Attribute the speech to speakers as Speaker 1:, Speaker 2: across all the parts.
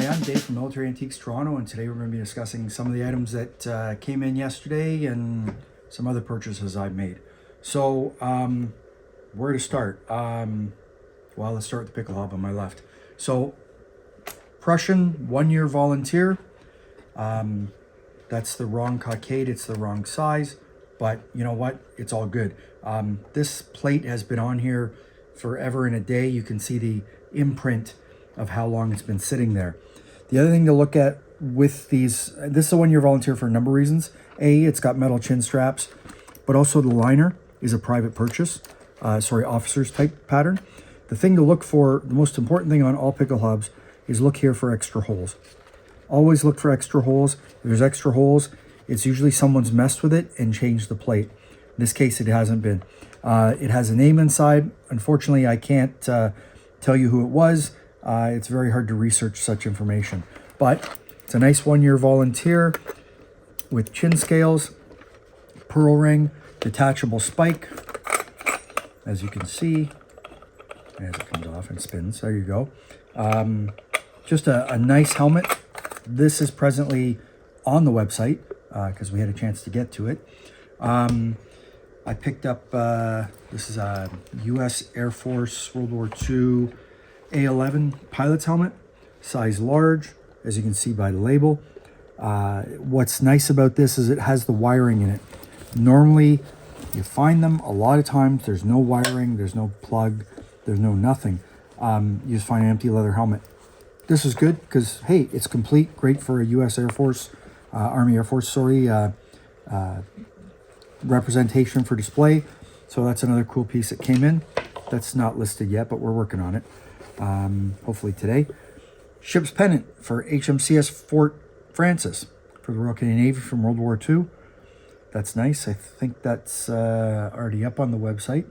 Speaker 1: Hi, I'm Dave from Military Antiques Toronto, and today we're going to be discussing some of the items that came in yesterday and some other purchases I've made. So, where to start? Well, let's start with the Pickelhaube on my left. So, Prussian 1-year volunteer. That's the wrong cockade, it's the wrong size, but you know what? It's all good. This plate has been on here forever and a day. You can see the imprint of how long it's been sitting there. The other thing to look at with these, this is a 1-year volunteer for a number of reasons. A, it's got metal chin straps, but also the liner is a private purchase, officer's type pattern. The thing to look for, the most important thing on all Pickelhaubes is look here for extra holes. Always look for extra holes. If there's extra holes, it's usually someone's messed with it and changed the plate. In this case, it hasn't been. It has a name inside. Unfortunately, I can't tell you who it was. It's very hard to research such information, but it's a nice 1-year volunteer with chin scales, pearl ring, detachable spike, as you can see, as it comes off and spins. There you go. Just a nice helmet. This is presently on the website because we had a chance to get to it. I picked up, this is a U.S. Air Force World War II A11 pilot's helmet, size large, as you can see by the label. What's nice about this is it has the wiring in it. Normally, you find them a lot of times, there's no wiring, there's no plug, there's no nothing. You just find an empty leather helmet. This is good because, hey, it's complete, great for a U.S. Air Force, Army Air Force, representation for display. So that's another cool piece that came in. That's not listed yet, but we're working on it. Hopefully today. Ship's Pennant for HMCS Fort Francis for the Royal Canadian Navy from World War II. That's nice. I think that's already up on the website.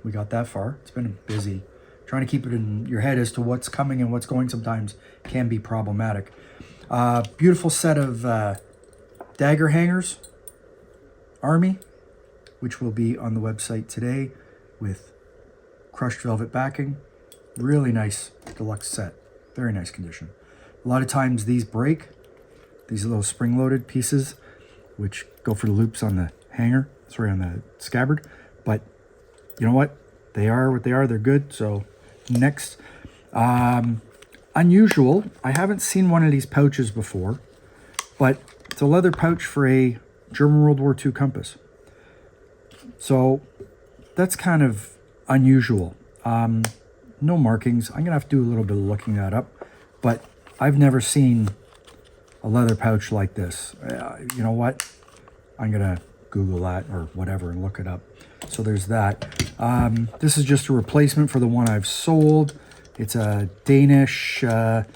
Speaker 1: We got that far. It's been busy. Trying to keep it in your head as to what's coming and what's going sometimes can be problematic. Beautiful set of Dagger hangers, Army, which will be on the website today with crushed velvet backing. Really nice deluxe set. Very nice condition. A lot of times these break. These are little spring-loaded pieces, which go for the loops on the hanger, on the scabbard. But you know what? They are what they are. They're good. So next, unusual. I haven't seen one of these pouches before, but it's a leather pouch for a German World War II compass. So that's kind of unusual. No markings. I'm going to have to do a little bit of looking that up, but I've never seen a leather pouch like this. You know what? I'm going to Google that or whatever and look it up. So there's that. This is just a replacement for the one I've sold. It's a Danish, what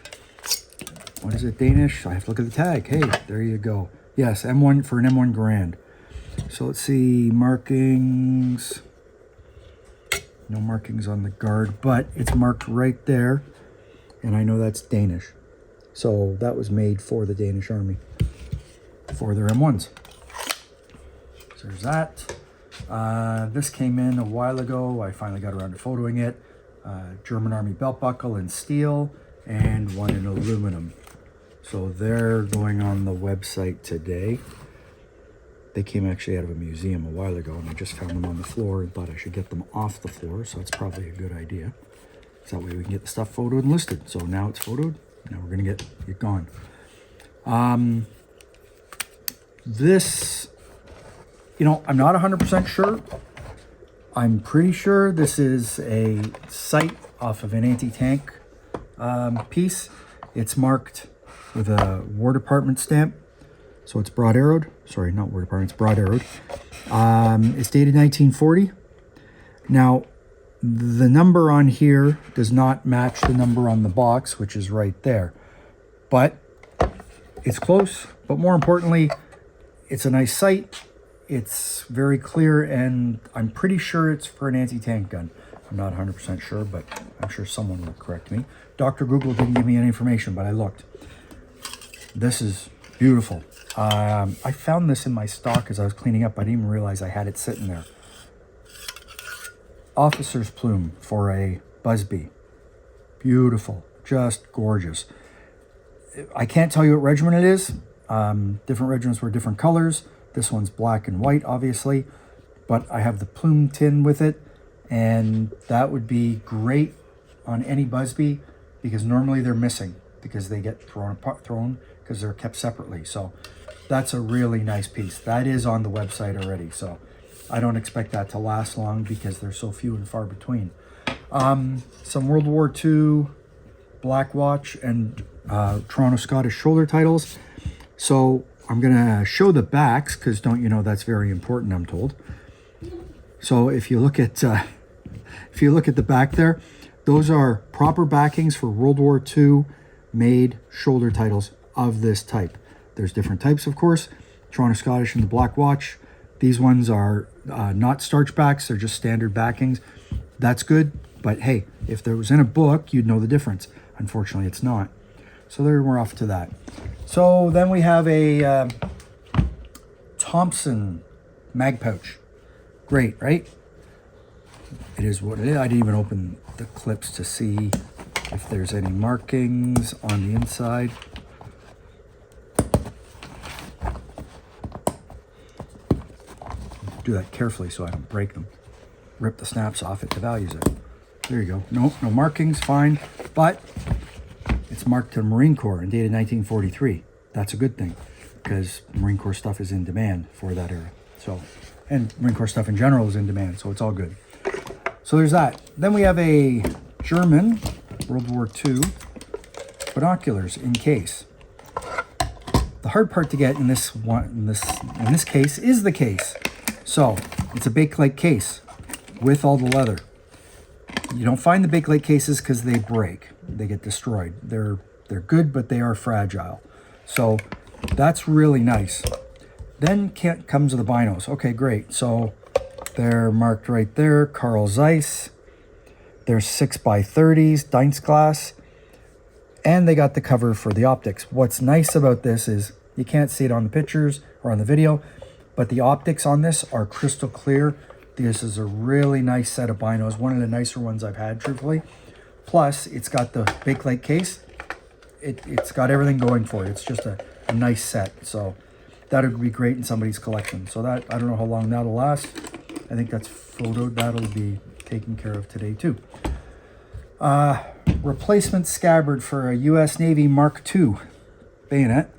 Speaker 1: is it, Danish? I have to look at the tag. Hey, there you go. Yes, M1 for an M1 Garand. So let's see, markings. No markings on the guard, but it's marked right there. And I know that's Danish. So that was made for the Danish Army, for their M1s. So there's that. This came in a while ago. I finally got around to photoing it. German Army belt buckle in steel and one in aluminum. So they're going on the website today. They came actually out of a museum a while ago, and I just found them on the floor and thought I should get them off the floor, so it's probably a good idea. So that way we can get the stuff photoed and listed. So now it's photoed. Now we're going to get it gone. This, you know, I'm not 100% sure. I'm pretty sure this is a sight off of an anti-tank piece. It's marked with a War Department stamp. So it's broad arrowed. Sorry, not War Department, it's broad arrowed. It's dated 1940. Now, the number on here does not match the number on the box, which is right there. But it's close. But more importantly, it's a nice sight. It's very clear, and I'm pretty sure it's for an anti-tank gun. I'm not 100% sure, but I'm sure someone will correct me. Dr. Google didn't give me any information, but I looked. This is beautiful. I found this in my stock as I was cleaning up. I didn't even realize I had it sitting there. Officer's plume for a Busby. Beautiful, just gorgeous. I can't tell you what regiment it is. Different regiments were different colors. This one's black and white, obviously, but I have the Plume tin with it, and that would be great on any Busby, because normally they're missing because they get thrown because they're kept separately. So that's a really nice piece. That is on the website already, so I don't expect that to last long because they're so few and far between. Some World War II Black Watch and Toronto Scottish shoulder titles. So I'm gonna show the backs because don't you know that's very important, I'm told. So if you look at the back there, those are proper backings for World War II made shoulder titles of this type. There's different types, of course. Toronto Scottish and the Black Watch. These ones are not starch backs, they're just standard backings. That's good, but hey, if there was in a book, you'd know the difference. Unfortunately, it's not. So there we're off to that. So then we have a Thompson mag pouch. Great, right? It is what it is. I didn't even open the clips to see if there's any markings on the inside. Do that carefully so I don't break them. Rip the snaps off, it devalues it. There you go. No markings, fine. But it's marked to Marine Corps and dated 1943. That's a good thing because Marine Corps stuff is in demand for that era. So, and Marine Corps stuff in general is in demand, so it's all good. So there's that. Then we have a German World War II binoculars in case. The hard part to get in this case is the case. So it's a Bakelite case with all the leather. You don't find the Bakelite cases because they break. They get destroyed. They're good, but they are fragile. So that's really nice. Then comes the binos. Okay, great. So they're marked right there. Carl Zeiss. They're 6x30s, Dines glass. And they got the cover for the optics. What's nice about this is you can't see it on the pictures or on the video, but the optics on this are crystal clear. This is a really nice set of binos. One of the nicer ones I've had, truthfully. Plus, it's got the Bakelite case. It's got everything going for it. It's just a nice set. So that would be great in somebody's collection. So that, I don't know how long that'll last. I think that's photoed. That'll be taken care of today too. Replacement scabbard for a US Navy Mark II bayonet.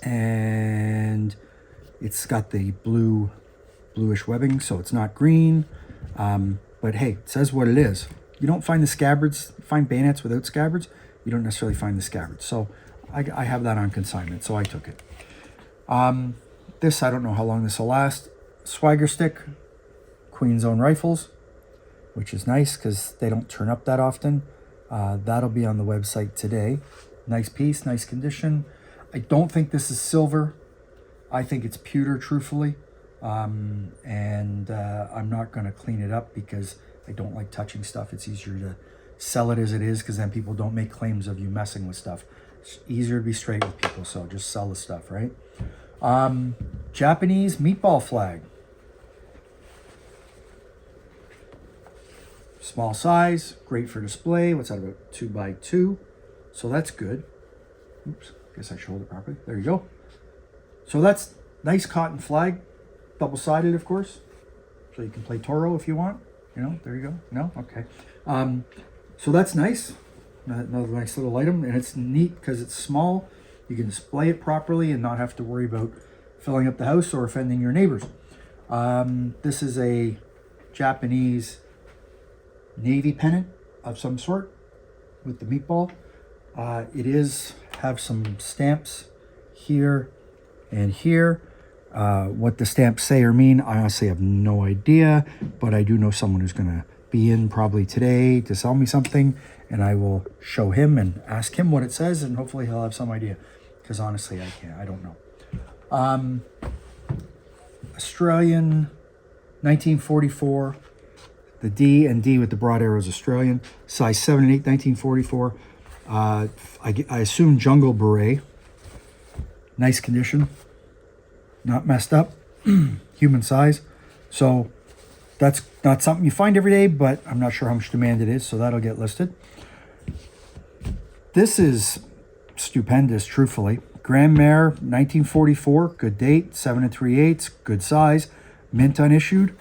Speaker 1: And it's got the bluish webbing, so it's not green. But hey, it says what it is. You don't find the scabbards, you find bayonets without scabbards. You don't necessarily find the scabbards. So I have that on consignment, so I took it. This, I don't know how long this will last. Swagger stick, Queen's Own rifles, which is nice because they don't turn up that often. That'll be on the website today. Nice piece, nice condition. I don't think this is silver. I think it's pewter, truthfully. I'm not going to clean it up because I don't like touching stuff. It's easier to sell it as it is because then people don't make claims of you messing with stuff. It's easier to be straight with people, so just sell the stuff, right? Japanese meatball flag. Small size, great for display. What's that, about 2x2? So that's good. Oops, guess I should hold it properly. There you go. So that's nice cotton flag, double-sided, of course. So you can play Toro if you want. You know, there you go. No? Okay. So that's nice. Another nice little item, and it's neat because it's small. You can display it properly and not have to worry about filling up the house or offending your neighbors. This is a Japanese Navy pennant of some sort with the meatball. It have some stamps here and here. What the stamps say or mean, I honestly have no idea, but I do know someone who's going to be in probably today to sell me something, and I will show him and ask him what it says, and hopefully he'll have some idea, because honestly I don't know. Australian 1944, the D and D with the broad arrows, Australian, size 7 and 8, 1944. I assume jungle beret. Nice condition, not messed up, human size. So that's not something you find every day, but I'm not sure how much demand it is, so that'll get listed. This is stupendous, truthfully. Grand Mare, 1944, good date, 7 3/8, good size, mint unissued.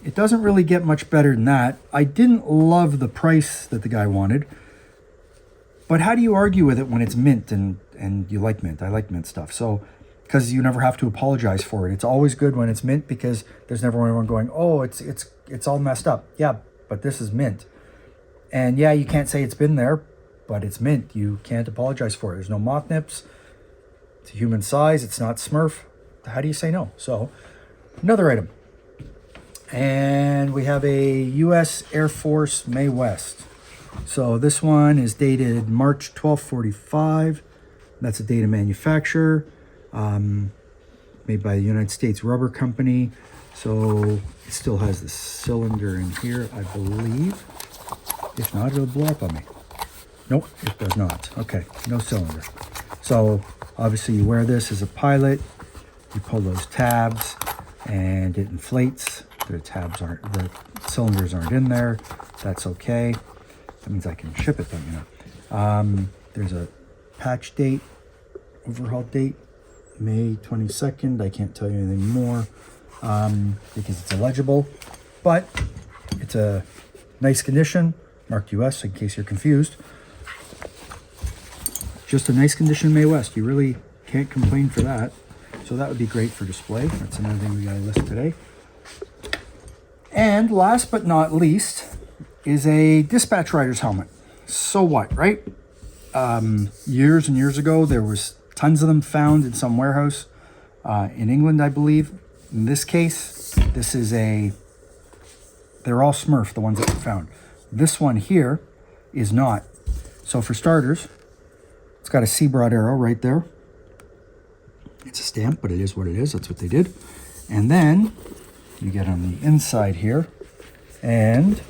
Speaker 1: It doesn't really get much better than that. I didn't love the price that the guy wanted, but how do you argue with it when it's mint and you like mint? I like mint stuff. So, because you never have to apologize for it. It's always good when it's mint because there's never anyone going, oh, it's all messed up. Yeah, but this is mint. And yeah, you can't say it's been there, but it's mint. You can't apologize for it. There's no moth nips. It's a human size. It's not Smurf. How do you say no? So, another item. And we have a U.S. Air Force Mae West. So this one is dated March 1245. That's a date of manufacture. Made by the United States Rubber Company. So it still has the cylinder in here, I believe. If not, it'll blow up on me. Nope, it does not. Okay, no cylinder. So obviously you wear this as a pilot. You pull those tabs and it inflates. The cylinders aren't in there. That's okay. That means I can ship it then, you know. There's a patch date, overhaul date, May 22nd. I can't tell you anything more because it's illegible, but it's a nice condition, marked US in case you're confused. Just a nice condition Mae West. You really can't complain for that. So that would be great for display. That's another thing we got to list today. And last but not least is a dispatch rider's helmet. So what, right? Years and years ago, there was tons of them found in some warehouse in England, I believe. In this case, they're all Smurf, the ones that were found. This one here is not. So for starters, it's got a C-Broad arrow right there. It's a stamp, but it is what it is. That's what they did. And then you get on the inside here, and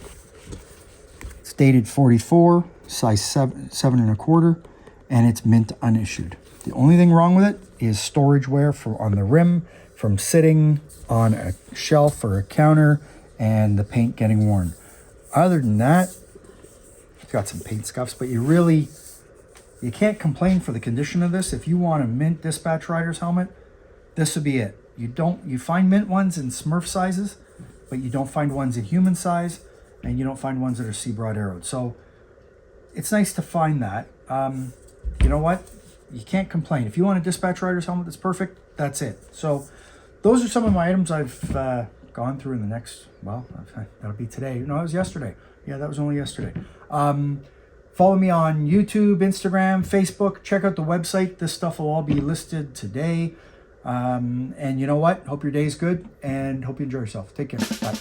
Speaker 1: it's dated 44, size 7 1/4, and it's mint unissued. The only thing wrong with it is storage wear on the rim from sitting on a shelf or a counter and the paint getting worn. Other than that, it's got some paint scuffs, but you can't complain for the condition of this. If you want a mint dispatch rider's helmet, this would be it. You find mint ones in Smurf sizes, but you don't find ones in human size, and you don't find ones that are C-Broad arrowed. So it's nice to find that. You know what? You can't complain. If you want a dispatch rider's helmet that's perfect, that's it. So those are some of my items I've gone through in the next, well, that'll be today. No, it was yesterday. Yeah, that was only yesterday. Follow me on YouTube, Instagram, Facebook. Check out the website. This stuff will all be listed today. And you know what? Hope your day's good and hope you enjoy yourself. Take care. Bye.